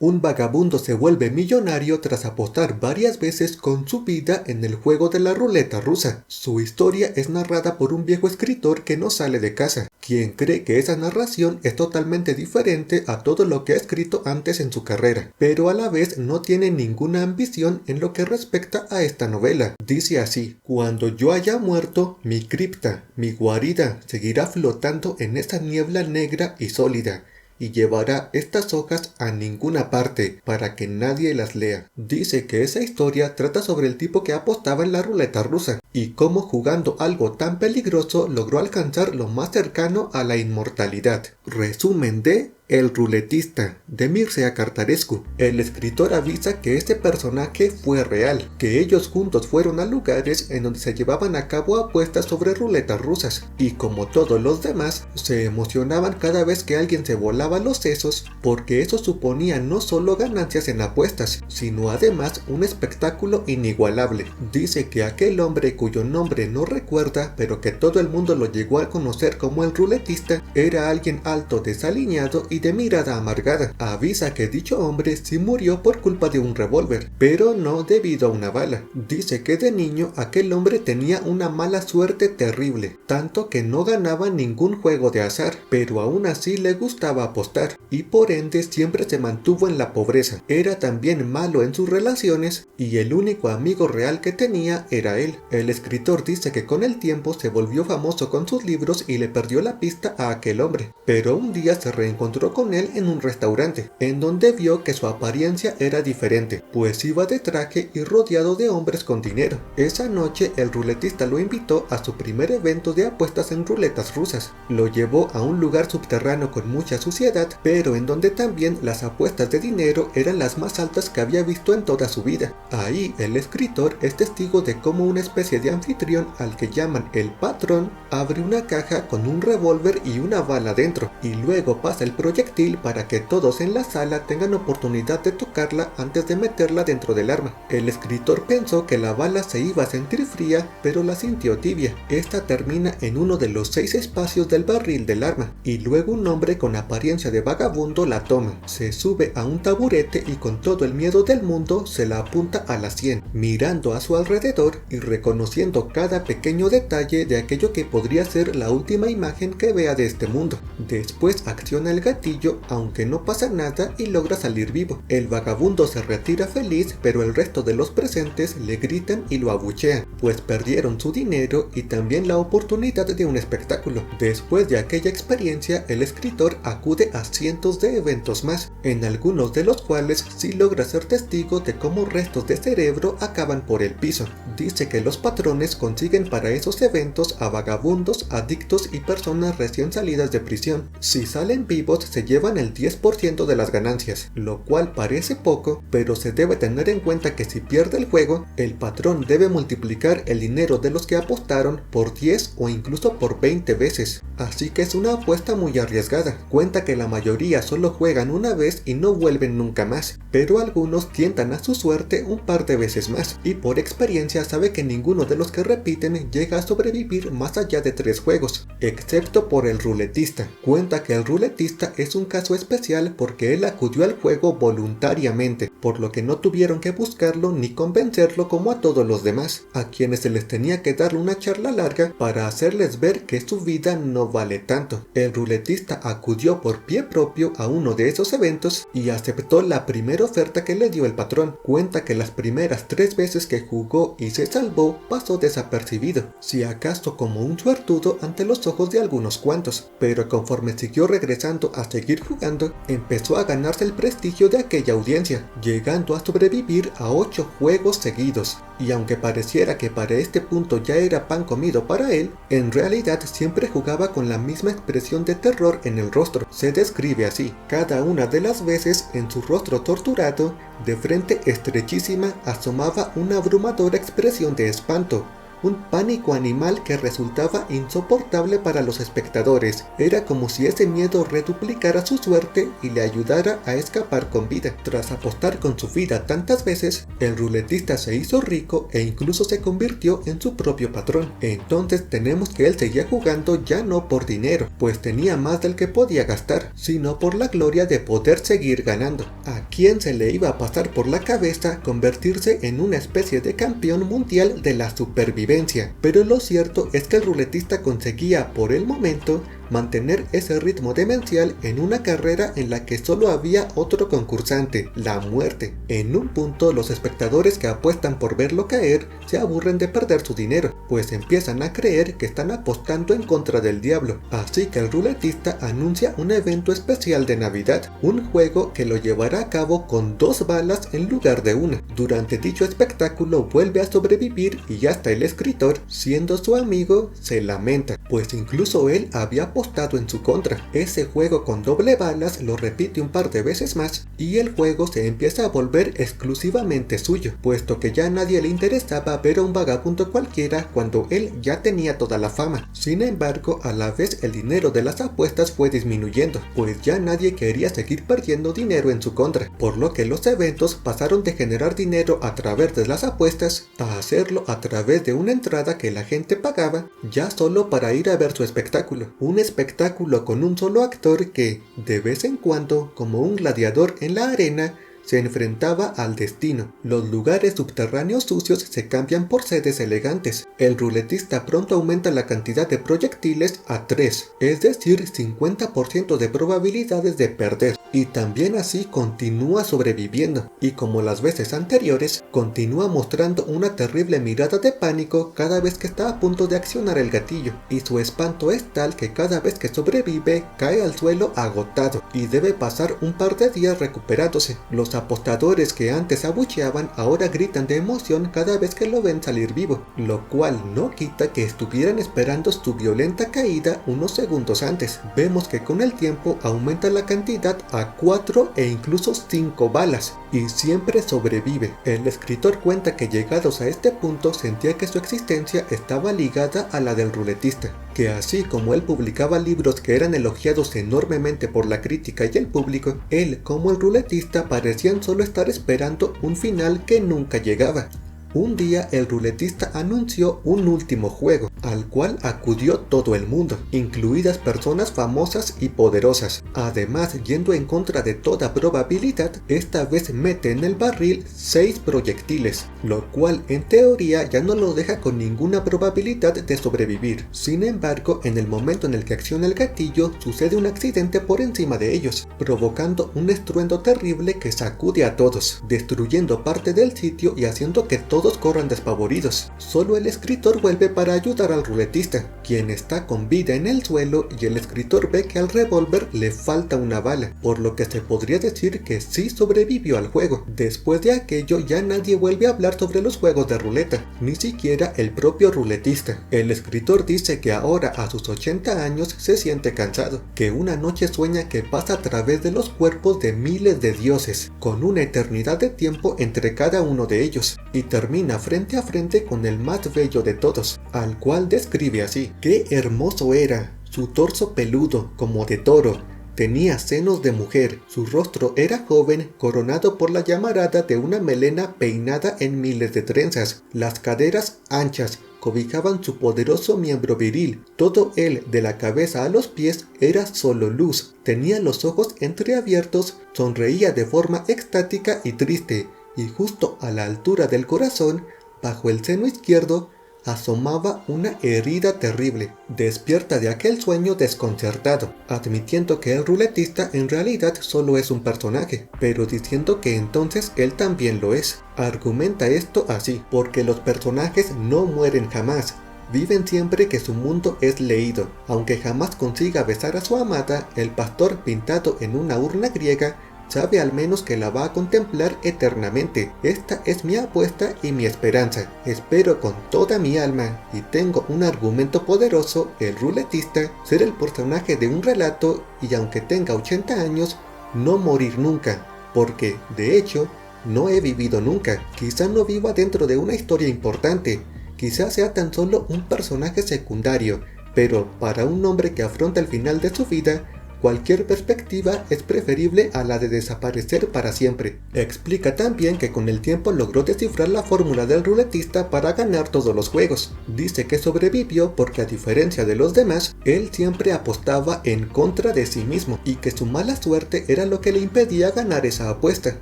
Un vagabundo se vuelve millonario tras apostar varias veces con su vida en el juego de la ruleta rusa. Su historia es narrada por un viejo escritor que no sale de casa, quien cree que esa narración es totalmente diferente a todo lo que ha escrito antes en su carrera, pero a la vez no tiene ninguna ambición en lo que respecta a esta novela. Dice así: cuando yo haya muerto, mi cripta, mi guarida, seguirá flotando en esa niebla negra y sólida, y llevará estas hojas a ninguna parte para que nadie las lea. Dice que esa historia trata sobre el tipo que apostaba en la ruleta rusa y cómo jugando algo tan peligroso logró alcanzar lo más cercano a la inmortalidad. Resumen de El ruletista, de Mircea Cartarescu. El escritor avisa que este personaje fue real, que ellos juntos fueron a lugares en donde se llevaban a cabo apuestas sobre ruletas rusas, y como todos los demás, se emocionaban cada vez que alguien se volaba los sesos, porque eso suponía no solo ganancias en apuestas, sino además un espectáculo inigualable. Dice que aquel hombre cuyo nombre no recuerda, pero que todo el mundo lo llegó a conocer como el ruletista, era alguien alto, desaliñado y de mirada amargada. Avisa que dicho hombre sí murió por culpa de un revólver, pero no debido a una bala. Dice que de niño aquel hombre tenía una mala suerte terrible, tanto que no ganaba ningún juego de azar, pero aún así le gustaba apostar, y por ende siempre se mantuvo en la pobreza. Era también malo en sus relaciones, y el único amigo real que tenía era él. El escritor dice que con el tiempo se volvió famoso con sus libros y le perdió la pista a aquel hombre, pero un día se reencontró con él en un restaurante, en donde vio que su apariencia era diferente, pues iba de traje y rodeado de hombres con dinero. Esa noche el ruletista lo invitó a su primer evento de apuestas en ruletas rusas. Lo llevó a un lugar subterráneo con mucha suciedad, pero en donde también las apuestas de dinero eran las más altas que había visto en toda su vida. Ahí el escritor es testigo de cómo una especie de anfitrión al que llaman el patrón abre una caja con un revólver y una bala dentro, y luego pasa el proyectil para que todos en la sala tengan oportunidad de tocarla antes de meterla dentro del arma. El escritor pensó que la bala se iba a sentir fría, pero la sintió tibia. Esta termina en uno de los 6 espacios del barril del arma, y luego un hombre con apariencia de vagabundo la toma. Se sube a un taburete y con todo el miedo del mundo se la apunta a la sien, mirando a su alrededor y reconociendo cada pequeño detalle de aquello que podría ser la última imagen que vea de este mundo. Después acciona el gatillo, aunque no pasa nada, y logra salir vivo. El vagabundo se retira feliz, pero el resto de los presentes le gritan y lo abuchean, pues perdieron su dinero y también la oportunidad de un espectáculo. Después de aquella experiencia, el escritor acude a cientos de eventos más, en algunos de los cuales sí logra ser testigo de cómo restos de cerebro acaban por el piso. Dice que los patrones consiguen para esos eventos a vagabundos, adictos y personas recién salidas de prisión. Si salen vivos se llevan el 10% de las ganancias, lo cual parece poco, pero se debe tener en cuenta que si pierde el juego, el patrón debe multiplicar el dinero de los que apostaron por 10 o incluso por 20 veces. Así que es una apuesta muy arriesgada. Cuenta que la mayoría solo juegan una vez y no vuelven nunca más, pero algunos tientan a su suerte un par de veces más, y por experiencia sabe que ninguno de los que repiten llega a sobrevivir más allá de 3 juegos, excepto por el ruletista. Cuenta que el ruletista es un caso especial porque él acudió al juego voluntariamente, por lo que no tuvieron que buscarlo ni convencerlo como a todos los demás, a quienes se les tenía que darle una charla larga para hacerles ver que su vida no vale tanto. El ruletista acudió por pie propio a uno de esos eventos y aceptó la primera oferta que le dio el patrón. Cuenta que las primeras 3 veces que jugó y se salvó pasó desapercibido, si acaso como un suertudo ante los ojos de algunos cuantos, pero conforme siguió regresando a seguir jugando, empezó a ganarse el prestigio de aquella audiencia, llegando a sobrevivir a 8 juegos seguidos. Y aunque pareciera que para este punto ya era pan comido para él, en realidad siempre jugaba con la misma expresión de terror en el rostro. Se describe así: cada una de las veces en su rostro torturado, de frente estrechísima, asomaba una abrumadora expresión de espanto, un pánico animal que resultaba insoportable para los espectadores. Era como si ese miedo reduplicara su suerte y le ayudara a escapar con vida. Tras apostar con su vida tantas veces, el ruletista se hizo rico e incluso se convirtió en su propio patrón. Entonces tenemos que él seguía jugando ya no por dinero, pues tenía más del que podía gastar, sino por la gloria de poder seguir ganando. ¿A quién se le iba a pasar por la cabeza convertirse en una especie de campeón mundial de la supervivencia? Pero lo cierto es que el ruletista conseguía por el momento mantener ese ritmo demencial en una carrera en la que solo había otro concursante, la muerte. En un punto, los espectadores que apuestan por verlo caer se aburren de perder su dinero, pues empiezan a creer que están apostando en contra del diablo. Así que el ruletista anuncia un evento especial de Navidad, un juego que lo llevará a cabo con 2 balas en lugar de una. Durante dicho espectáculo vuelve a sobrevivir y hasta el escritor, siendo su amigo, se lamenta, pues incluso él había apostado en su contra. Ese juego con doble balas lo repite un par de veces más y el juego se empieza a volver exclusivamente suyo, puesto que ya a nadie le interesaba ver a un vagabundo cualquiera cuando él ya tenía toda la fama. Sin embargo, a la vez el dinero de las apuestas fue disminuyendo, pues ya nadie quería seguir perdiendo dinero en su contra, por lo que los eventos pasaron de generar dinero a través de las apuestas a hacerlo a través de una entrada que la gente pagaba ya solo para ir a ver su espectáculo. Un espectáculo con un solo actor que, de vez en cuando, como un gladiador en la arena, se enfrentaba al destino. Los lugares subterráneos sucios se cambian por sedes elegantes. El ruletista pronto aumenta la cantidad de proyectiles a 3, es decir, 50% de probabilidades de perder. Y también así continúa sobreviviendo, y como las veces anteriores, continúa mostrando una terrible mirada de pánico cada vez que está a punto de accionar el gatillo, y su espanto es tal que cada vez que sobrevive cae al suelo agotado, y debe pasar un par de días recuperándose. Los apostadores que antes abucheaban ahora gritan de emoción cada vez que lo ven salir vivo, lo cual no quita que estuvieran esperando su violenta caída unos segundos antes. Vemos que con el tiempo aumenta la cantidad a 4 e incluso 5 balas, y siempre sobrevive. El escritor cuenta que llegados a este punto sentía que su existencia estaba ligada a la del ruletista, que así como él publicaba libros que eran elogiados enormemente por la crítica y el público, él como el ruletista parecían solo estar esperando un final que nunca llegaba. Un día el ruletista anunció un último juego, al cual acudió todo el mundo, incluidas personas famosas y poderosas. Además, yendo en contra de toda probabilidad, esta vez mete en el barril 6 proyectiles, lo cual en teoría ya no lo deja con ninguna probabilidad de sobrevivir. Sin embargo, en el momento en el que acciona el gatillo, sucede un accidente por encima de ellos, provocando un estruendo terrible que sacude a todos, destruyendo parte del sitio y haciendo que todos corran despavoridos. Solo el escritor vuelve para ayudar al ruletista, quien está con vida en el suelo, y el escritor ve que al revólver le falta una bala, por lo que se podría decir que sí sobrevivió al juego. Después de aquello ya nadie vuelve a hablar sobre los juegos de ruleta, ni siquiera el propio ruletista. El escritor dice que ahora a sus 80 años se siente cansado, que una noche sueña que pasa a través de los cuerpos de miles de dioses, con una eternidad de tiempo entre cada uno de ellos, y termina frente a frente con el más bello de todos, al cual describe así: ¡qué hermoso era! Su torso peludo, como de toro, tenía senos de mujer, su rostro era joven, coronado por la llamarada de una melena peinada en miles de trenzas, las caderas anchas cobijaban su poderoso miembro viril, todo él, de la cabeza a los pies, era solo luz, tenía los ojos entreabiertos, sonreía de forma extática y triste, y justo a la altura del corazón, bajo el seno izquierdo, asomaba una herida terrible. Despierta de aquel sueño desconcertado, admitiendo que el ruletista en realidad solo es un personaje, pero diciendo que entonces él también lo es. Argumenta esto así: porque los personajes no mueren jamás, viven siempre que su mundo es leído. Aunque jamás consiga besar a su amada, el pastor pintado en una urna griega sabe al menos que la va a contemplar eternamente. Esta es mi apuesta y mi esperanza. Espero con toda mi alma, y tengo un argumento poderoso, el ruletista, ser el personaje de un relato, y aunque tenga 80 años, no morir nunca, porque, de hecho, no he vivido nunca. Quizá no viva dentro de una historia importante, quizás sea tan solo un personaje secundario, pero para un hombre que afronta el final de su vida, cualquier perspectiva es preferible a la de desaparecer para siempre. Explica también que con el tiempo logró descifrar la fórmula del ruletista para ganar todos los juegos. Dice que sobrevivió porque, a diferencia de los demás, él siempre apostaba en contra de sí mismo y que su mala suerte era lo que le impedía ganar esa apuesta.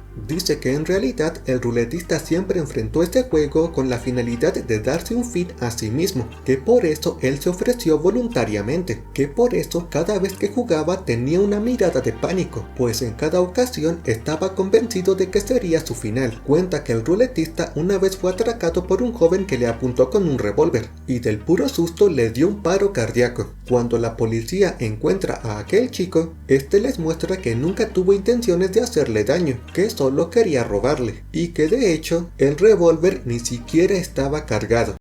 Dice que en realidad el ruletista siempre enfrentó este juego con la finalidad de darse un fin a sí mismo, que por eso él se ofreció voluntariamente, que por eso cada vez que jugaba tenía una mirada de pánico, pues en cada ocasión estaba convencido de que sería su final. Cuenta que el ruletista una vez fue atracado por un joven que le apuntó con un revólver, y del puro susto le dio un paro cardíaco. Cuando la policía encuentra a aquel chico, este les muestra que nunca tuvo intenciones de hacerle daño, que solo quería robarle, y que de hecho el revólver ni siquiera estaba cargado.